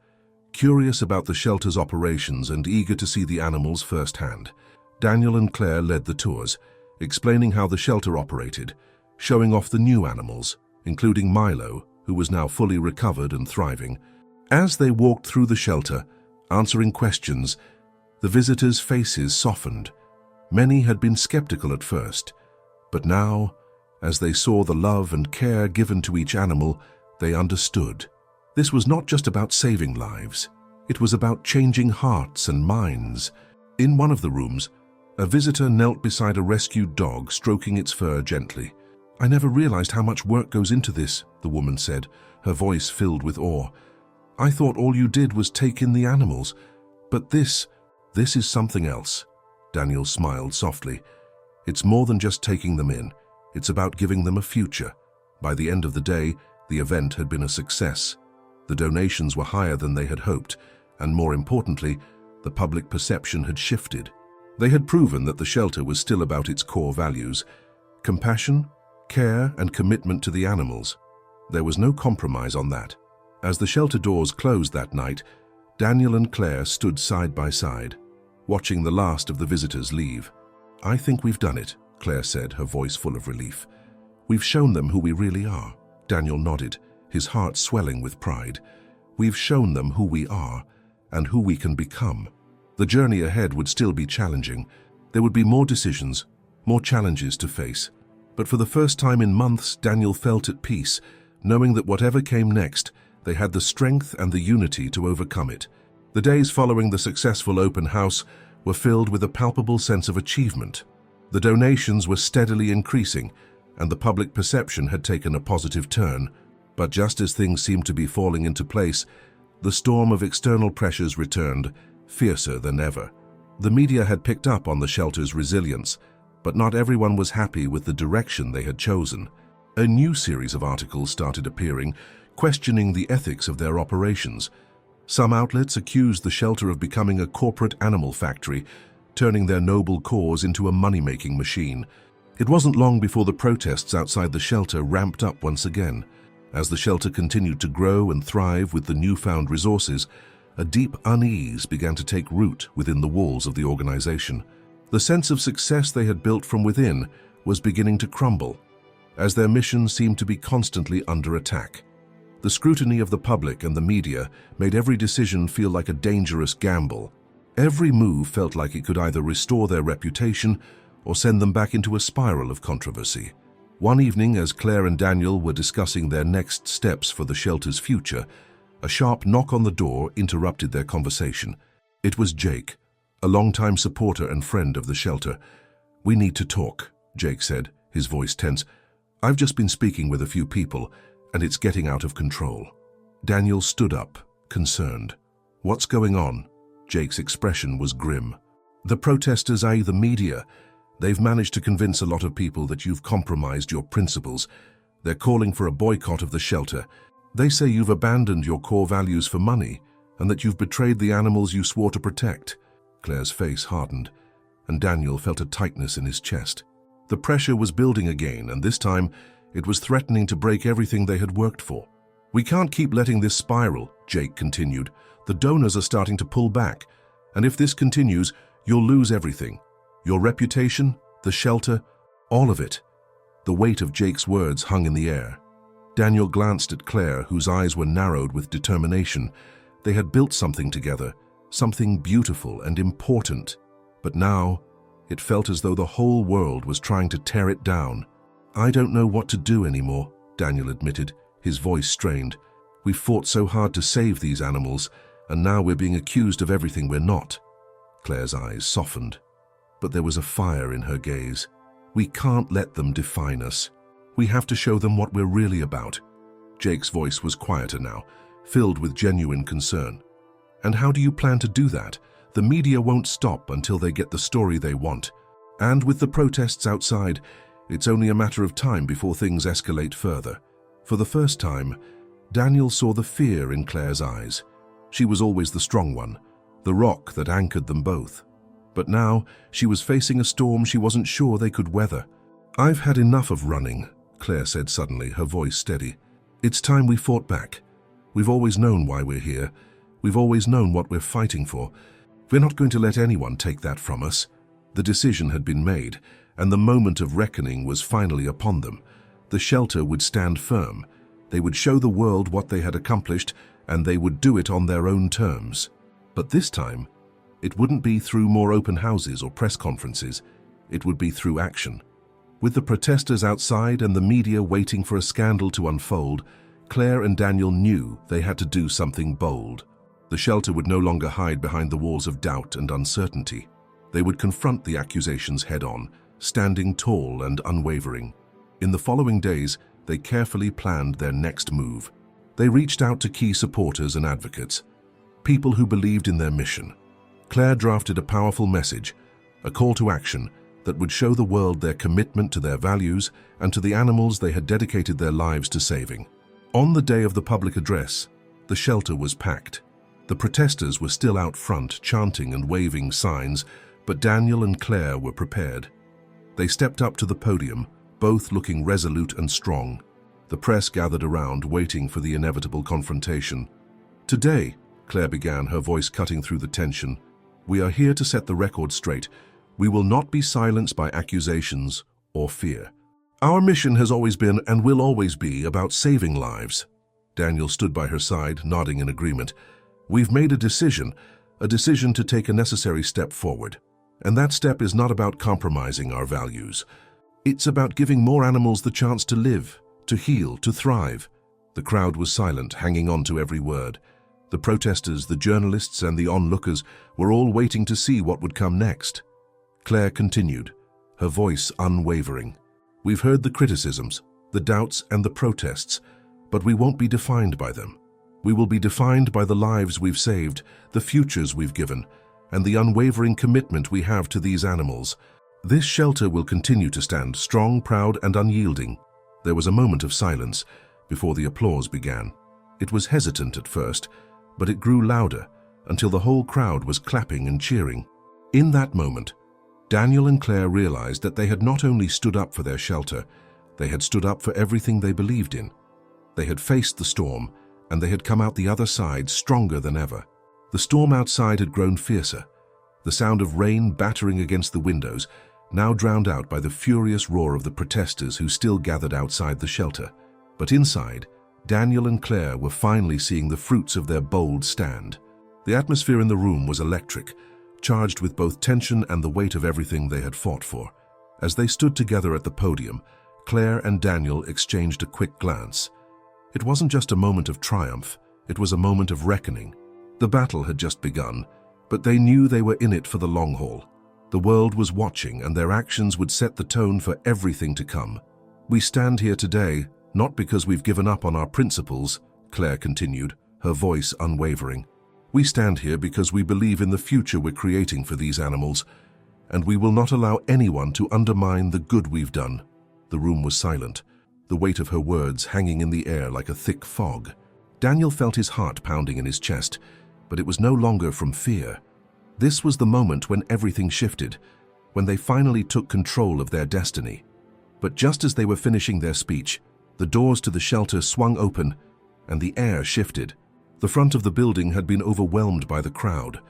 [SPEAKER 1] curious about the shelter's operations and eager to see the animals firsthand. Daniel and Claire led the tours, explaining how the shelter operated, showing off the new animals, including Milo, who was now fully recovered and thriving. As they walked through the shelter, answering questions, the visitors' faces softened. Many had been skeptical at first, but now, as they saw the love and care given to each animal, they understood. This was not just about saving lives. It was about changing hearts and minds. In one of the rooms, a visitor knelt beside a rescued dog, stroking its fur gently. "I never realized how much work goes into this," the woman said, her voice filled with awe. "I thought all you did was take in the animals. But this is something else." Daniel smiled softly. "It's more than just taking them in. It's about giving them a future." By the end of the day, the event had been a success. The donations were higher than they had hoped, and more importantly, the public perception had shifted. They had proven that the shelter was still about its core values: compassion, care, and commitment to the animals. There was no compromise on that. As the shelter doors closed that night, Daniel and Claire stood side by side, watching the last of the visitors leave. "I think we've done it," Claire said, her voice full of relief. "We've shown them who we really are." Daniel nodded, his heart swelling with pride. "We've shown them who we are and who we can become." The journey ahead would still be challenging. There would be more decisions, more challenges to face. But for the first time in months, Daniel felt at peace, knowing that whatever came next, they had the strength and the unity to overcome it. The days following the successful open house were filled with a palpable sense of achievement. The donations were steadily increasing, and the public perception had taken a positive turn. But just as things seemed to be falling into place, the storm of external pressures returned, fiercer than ever. The media had picked up on the shelter's resilience, but not everyone was happy with the direction they had chosen. A new series of articles started appearing, questioning the ethics of their operations. Some outlets accused the shelter of becoming a corporate animal factory, turning their noble cause into a money-making machine. It wasn't long before the protests outside the shelter ramped up once again. As the shelter continued to grow and thrive with the newfound resources, a deep unease began to take root within the walls of the organization. The sense of success they had built from within was beginning to crumble, as their mission seemed to be constantly under attack. The scrutiny of the public and the media made every decision feel like a dangerous gamble. Every move felt like it could either restore their reputation or send them back into a spiral of controversy. One evening, as Claire and Daniel were discussing their next steps for the shelter's future, a sharp knock on the door interrupted their conversation. It was Jake, a longtime supporter and friend of the shelter. "We need to talk," Jake said, his voice tense. "I've just been speaking with a few people, and it's getting out of control." Daniel stood up, concerned. "What's going on?" Jake's expression was grim. "The protesters, i.e. the media, they've managed to convince a lot of people that you've compromised your principles. They're calling for a boycott of the shelter. They say you've abandoned your core values for money and that you've betrayed the animals you swore to protect." Claire's face hardened, and Daniel felt a tightness in his chest. The pressure was building again, and this time it was threatening to break everything they had worked for. "We can't keep letting this spiral," Jake continued. "The donors are starting to pull back, and if this continues, you'll lose everything. Your reputation, the shelter, all of it." The weight of Jake's words hung in the air. Daniel glanced at Claire, whose eyes were narrowed with determination. They had built something together, something beautiful and important. But now, it felt as though the whole world was trying to tear it down. "I don't know what to do anymore," Daniel admitted, his voice strained. "We've fought so hard to save these animals, and now we're being accused of everything we're not." Claire's eyes softened, but there was a fire in her gaze. "We can't let them define us. We have to show them what we're really about." Jake's voice was quieter now, filled with genuine concern. "And how do you plan to do that? The media won't stop until they get the story they want. And with the protests outside, it's only a matter of time before things escalate further." For the first time, Daniel saw the fear in Claire's eyes. She was always the strong one, the rock that anchored them both. But now, she was facing a storm she wasn't sure they could weather. "I've had enough of running," Claire said suddenly, her voice steady. "It's time we fought back. We've always known why we're here. We've always known what we're fighting for. We're not going to let anyone take that from us." The decision had been made, and the moment of reckoning was finally upon them. The shelter would stand firm. They would show the world what they had accomplished, and they would do it on their own terms. But this time, it wouldn't be through more open houses or press conferences. It would be through action. With the protesters outside and the media waiting for a scandal to unfold, Claire and Daniel knew they had to do something bold. The shelter would no longer hide behind the walls of doubt and uncertainty. They would confront the accusations head-on, standing tall and unwavering. In the following days, they carefully planned their next move. They reached out to key supporters and advocates, people who believed in their mission. Claire drafted a powerful message, a call to action that would show the world their commitment to their values and to the animals they had dedicated their lives to saving. On the day of the public address, the shelter was packed. The protesters were still out front, chanting and waving signs, but Daniel and Claire were prepared. They stepped up to the podium, both looking resolute and strong. The press gathered around, waiting for the inevitable confrontation. "Today," Claire began, her voice cutting through the tension, "we are here to set the record straight. We will not be silenced by accusations or fear. Our mission has always been and will always be about saving lives." Daniel stood by her side, nodding in agreement. "We've made a decision to take a necessary step forward. And that step is not about compromising our values. It's about giving more animals the chance to live, to heal, to thrive." The crowd was silent, hanging on to every word. The protesters, the journalists, and the onlookers were all waiting to see what would come next. Claire continued, her voice unwavering. "We've heard the criticisms, the doubts, and the protests, but we won't be defined by them. We will be defined by the lives we've saved, the futures we've given, and the unwavering commitment we have to these animals. This shelter will continue to stand strong, proud, and unyielding." There was a moment of silence before the applause began. It was hesitant at first, but it grew louder until the whole crowd was clapping and cheering. In that moment, Daniel and Claire realized that they had not only stood up for their shelter, they had stood up for everything they believed in. They had faced the storm, and they had come out the other side stronger than ever. The storm outside had grown fiercer, the sound of rain battering against the windows, now drowned out by the furious roar of the protesters who still gathered outside the shelter. But inside, Daniel and Claire were finally seeing the fruits of their bold stand. The atmosphere in the room was electric, charged with both tension and the weight of everything they had fought for. As they stood together at the podium, Claire and Daniel exchanged a quick glance. It wasn't just a moment of triumph, it was a moment of reckoning. The battle had just begun, but they knew they were in it for the long haul. The world was watching, and their actions would set the tone for everything to come. "We stand here today, not because we've given up on our principles," Claire continued, her voice unwavering. "We stand here because we believe in the future we're creating for these animals, and we will not allow anyone to undermine the good we've done." The room was silent, the weight of her words hanging in the air like a thick fog. Daniel felt his heart pounding in his chest, but it was no longer from fear. This was the moment when everything shifted, when they finally took control of their destiny. But just as they were finishing their speech, the doors to the shelter swung open, and the air shifted. The front of the building had been overwhelmed by the crowd,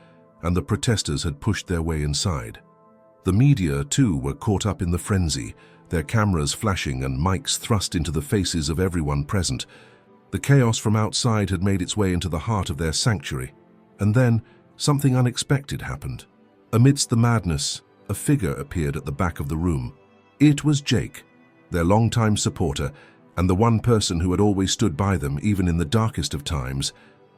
[SPEAKER 1] and the protesters had pushed their way inside. The media, too, were caught up in the frenzy, their cameras flashing and mics thrust into the faces of everyone present. The chaos from outside had made its way into the heart of their sanctuary. And then, something unexpected happened. Amidst the madness, a figure appeared at the back of the room. It was Jake, their longtime supporter, and the one person who had always stood by them even in the darkest of times.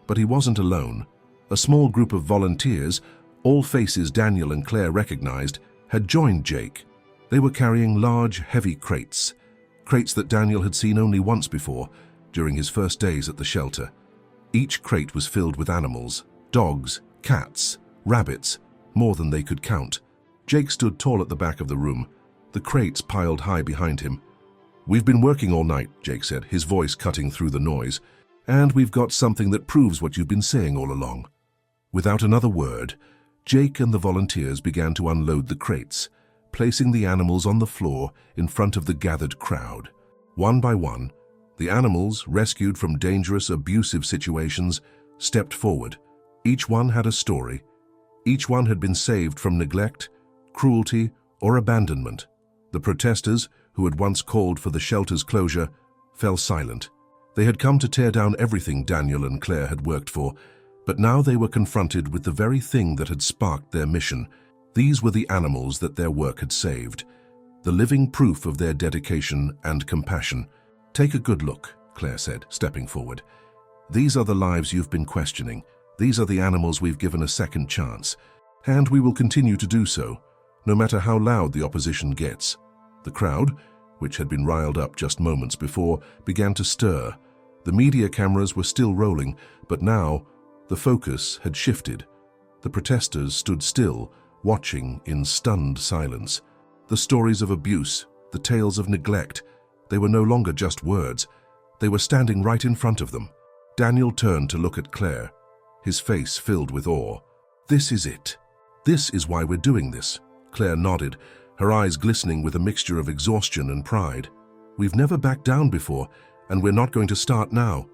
[SPEAKER 1] But he wasn't alone. A small group of volunteers, all faces Daniel and Claire recognized, had joined Jake. They were carrying large, heavy crates that Daniel had seen only once before, during his first days at the shelter. Each crate was filled with animals, dogs, cats, rabbits, more than they could count. Jake stood tall at the back of the room, the crates piled high behind him. "We've been working all night," Jake said, his voice cutting through the noise, "and we've got something that proves what you've been saying all along." Without another word, Jake and the volunteers began to unload the crates, placing the animals on the floor in front of the gathered crowd. One by one, the animals, rescued from dangerous, abusive situations, stepped forward. Each one had a story. Each one had been saved from neglect, cruelty, or abandonment. The protesters, who had once called for the shelter's closure, fell silent. They had come to tear down everything Daniel and Claire had worked for, but now they were confronted with the very thing that had sparked their mission. These were the animals that their work had saved, the living proof of their dedication and compassion. "Take a good look," Claire said, stepping forward. "These are the lives you've been questioning. These are the animals we've given a second chance, and we will continue to do so, no matter how loud the opposition gets." The crowd, which had been riled up just moments before, began to stir. The media cameras were still rolling, but now the focus had shifted. The protesters stood still, watching in stunned silence. The stories of abuse, the tales of neglect, they were no longer just words. They were standing right in front of them. Daniel turned to look at Claire, his face filled with awe. "This is it. This is why we're doing this." Claire nodded, her eyes glistening with a mixture of exhaustion and pride. "We've never backed down before, and we're not going to start now."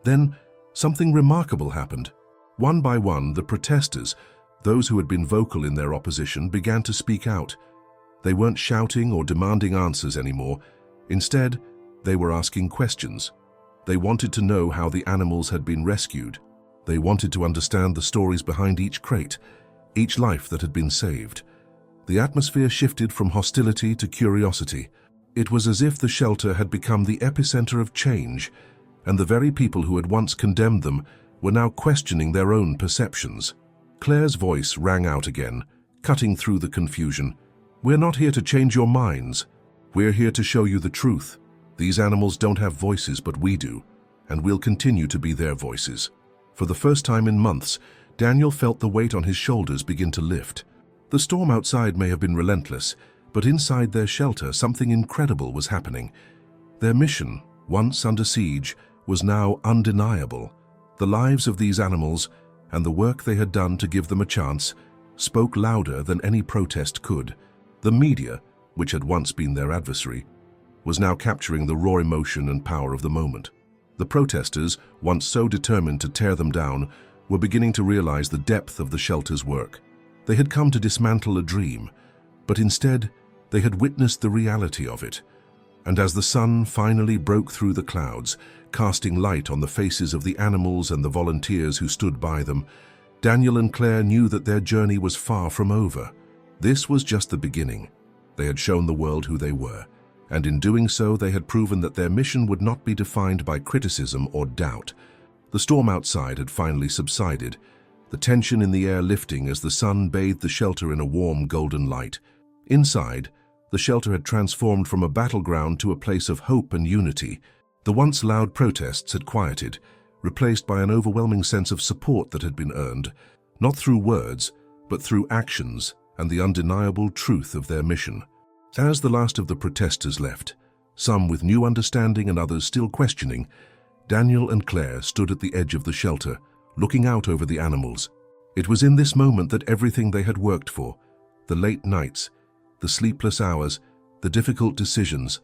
[SPEAKER 1] Then something remarkable happened. One by one, the protesters, those who had been vocal in their opposition, began to speak out. They weren't shouting or demanding answers anymore. Instead, they were asking questions. They wanted to know how the animals had been rescued. They wanted to understand the stories behind each crate, each life that had been saved. The atmosphere shifted from hostility to curiosity. It was as if the shelter had become the epicenter of change, and the very people who had once condemned them were now questioning their own perceptions. Claire's voice rang out again, cutting through the confusion. "We're not here to change your minds. We're here to show you the truth. These animals don't have voices, but we do, and we'll continue to be their voices." For the first time in months, Daniel felt the weight on his shoulders begin to lift. The storm outside may have been relentless, but inside their shelter something incredible was happening. Their mission, once under siege, was now undeniable. The lives of these animals, and the work they had done to give them a chance, spoke louder than any protest could. The media, which had once been their adversary, was now capturing the raw emotion and power of the moment. The protesters, once so determined to tear them down, were beginning to realize the depth of the shelter's work. They had come to dismantle a dream, but instead they had witnessed the reality of it. And as the sun finally broke through the clouds, casting light on the faces of the animals and the volunteers who stood by them, Daniel and Claire knew that their journey was far from over. This was just the beginning. They had shown the world who they were, and in doing so they had proven that their mission would not be defined by criticism or doubt. The storm outside had finally subsided, the tension in the air lifting as the sun bathed the shelter in a warm golden light. Inside, the shelter had transformed from a battleground to a place of hope and unity. The once loud protests had quieted, replaced by an overwhelming sense of support that had been earned, not through words, but through actions and the undeniable truth of their mission. As the last of the protesters left, some with new understanding and others still questioning, Daniel and Claire stood at the edge of the shelter, looking out over the animals. It was in this moment that everything they had worked for, the late nights, the sleepless hours, the difficult decisions,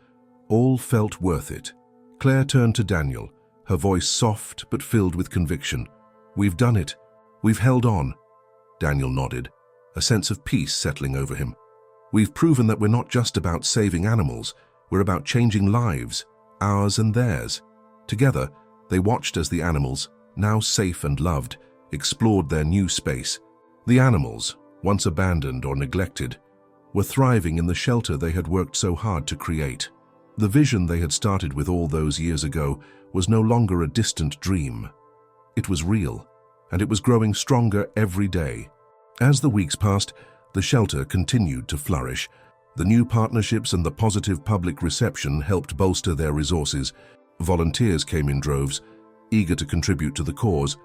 [SPEAKER 1] all felt worth it. Claire turned to Daniel, her voice soft but filled with conviction. "We've done it. We've held on." Daniel nodded, a sense of peace settling over him. "We've proven that we're not just about saving animals, we're about changing lives, ours and theirs." Together, they watched as the animals, now safe and loved, explored their new space. The animals, once abandoned or neglected, were thriving in the shelter they had worked so hard to create. The vision they had started with all those years ago was no longer a distant dream. It was real, and it was growing stronger every day. As the weeks passed, the shelter continued to flourish. The new partnerships and the positive public reception helped bolster their resources. Volunteers came in droves, eager to contribute to the cause,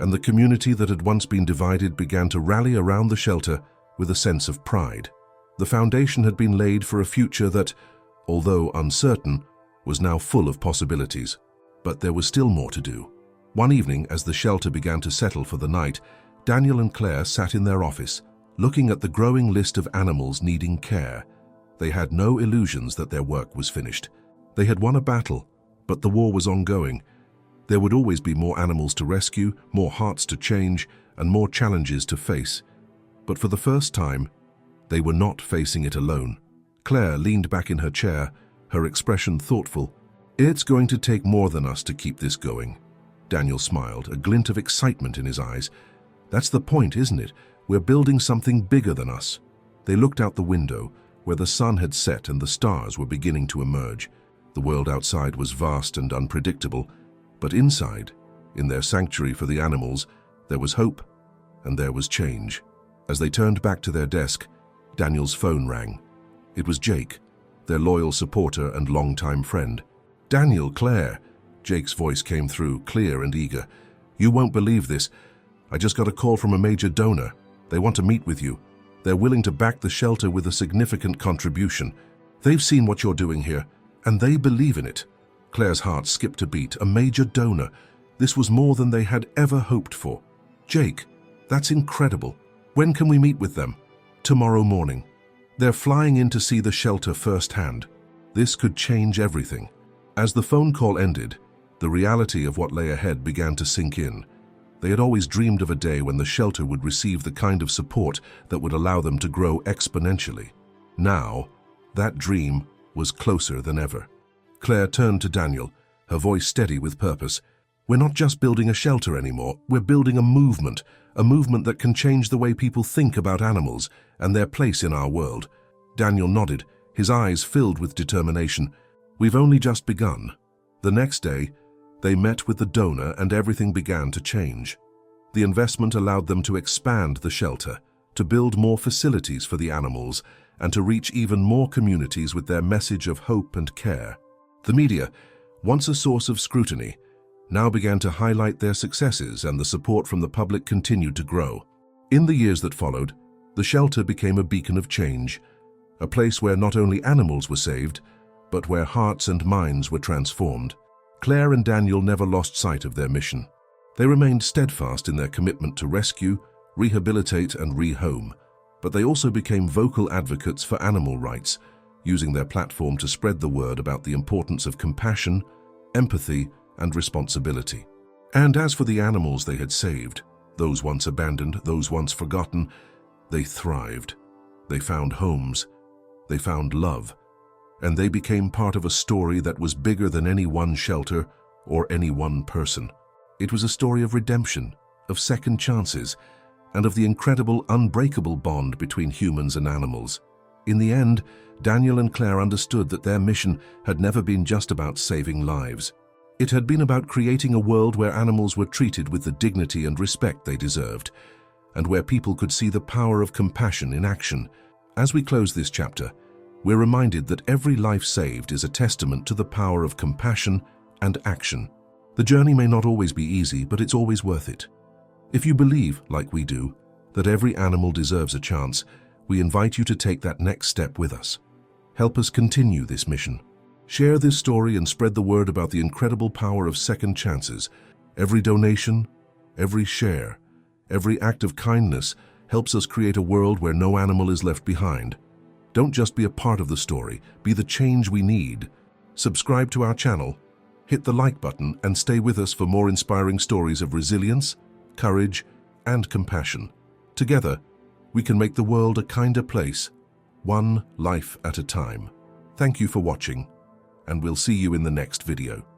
[SPEAKER 1] and the community that had once been divided began to rally around the shelter with a sense of pride. The foundation had been laid for a future that, although uncertain, was now full of possibilities. But there was still more to do. One evening, as the shelter began to settle for the night, Daniel and Claire sat in their office, looking at the growing list of animals needing care. They had no illusions that their work was finished. They had won a battle, but the war was ongoing. There would always be more animals to rescue, more hearts to change, and more challenges to face. But for the first time, they were not facing it alone. Claire leaned back in her chair, her expression thoughtful. "It's going to take more than us to keep this going." Daniel smiled, a glint of excitement in his eyes. "That's the point, isn't it? We're building something bigger than us." They looked out the window, where the sun had set and the stars were beginning to emerge. The world outside was vast and unpredictable, but inside, in their sanctuary for the animals, there was hope and there was change. As they turned back to their desk, Daniel's phone rang. It was Jake, their loyal supporter and longtime friend. "Daniel, Claire," Jake's voice came through, clear and eager. "You won't believe this. I just got a call from a major donor. They want to meet with you. They're willing to back the shelter with a significant contribution. They've seen what you're doing here, and they believe in it." Claire's heart skipped a beat. A major donor. This was more than they had ever hoped for. "Jake, that's incredible. When can we meet with them?" "Tomorrow morning. They're flying in to see the shelter firsthand." This could change everything. As the phone call ended, the reality of what lay ahead began to sink in. They had always dreamed of a day when the shelter would receive the kind of support that would allow them to grow exponentially. Now, that dream was closer than ever. Claire turned to Daniel, her voice steady with purpose. "We're not just building a shelter anymore, we're building a movement that can change the way people think about animals and their place in our world." Daniel nodded, his eyes filled with determination. "We've only just begun." The next day, they met with the donor and everything began to change. The investment allowed them to expand the shelter, to build more facilities for the animals, and to reach even more communities with their message of hope and care. The media, once a source of scrutiny, now began to highlight their successes, and the support from the public continued to grow. In the years that followed, the shelter became a beacon of change, a place where not only animals were saved, but where hearts and minds were transformed. Claire and Daniel never lost sight of their mission. They remained steadfast in their commitment to rescue, rehabilitate, and rehome, but they also became vocal advocates for animal rights, using their platform to spread the word about the importance of compassion, empathy, and responsibility. And as for the animals they had saved, those once abandoned, those once forgotten, they thrived. They found homes, they found love, and they became part of a story that was bigger than any one shelter or any one person. It was a story of redemption, of second chances, and of the incredible, unbreakable bond between humans and animals. In the end, Daniel and Claire understood that their mission had never been just about saving lives. It had been about creating a world where animals were treated with the dignity and respect they deserved, and where people could see the power of compassion in action. As we close this chapter, we're reminded that every life saved is a testament to the power of compassion and action. The journey may not always be easy, but it's always worth it. If you believe, like we do, that every animal deserves a chance, we invite you to take that next step with us. Help us continue this mission. Share this story and spread the word about the incredible power of second chances. Every donation, every share, every act of kindness helps us create a world where no animal is left behind. Don't just be a part of the story, be the change we need. Subscribe to our channel, hit the like button, and stay with us for more inspiring stories of resilience, courage, and compassion. Together, we can make the world a kinder place, one life at a time. Thank you for watching, and we'll see you in the next video.